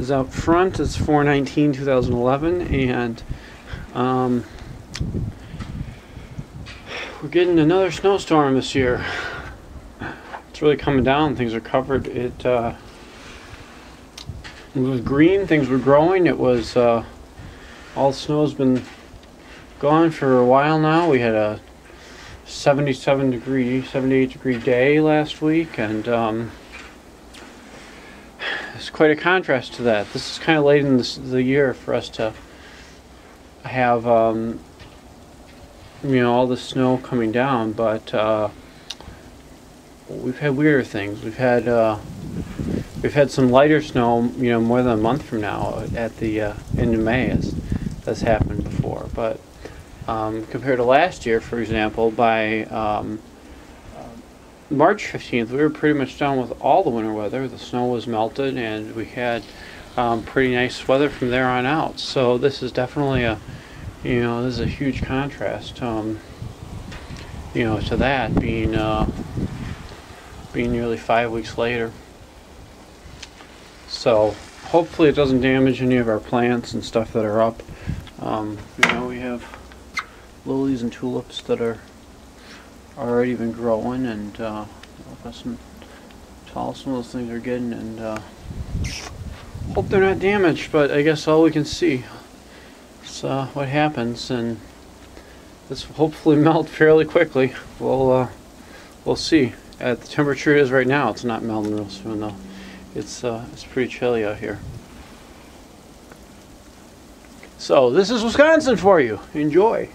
is out front. It's 4/19/2011, and we're getting another snowstorm this year. It's really coming down. Things are covered. It was green. Things were growing. It was all the snow's been gone for a while now. We had a 78 degree day last week, and it's quite a contrast to that. This is kind of late in the year for us to have all the snow coming down, but we've had weirder things. We've had some lighter snow, more than a month from now at the end of May, as that's happened before. But compared to last year, for example, by March 15th, we were pretty much done with all the winter weather. The snow was melted, and we had pretty nice weather from there on out. So this is definitely this is a huge contrast, to that being nearly 5 weeks later. So hopefully it doesn't damage any of our plants and stuff that are up. We have lilies and tulips that are already been growing, and look how tall some of those things are getting, and hope they're not damaged, but I guess all we can see is what happens, and this will hopefully melt fairly quickly. We'll see. At the temperature it is right now, it's not melting real soon though. It's pretty chilly out here. So this is Wisconsin for you. Enjoy.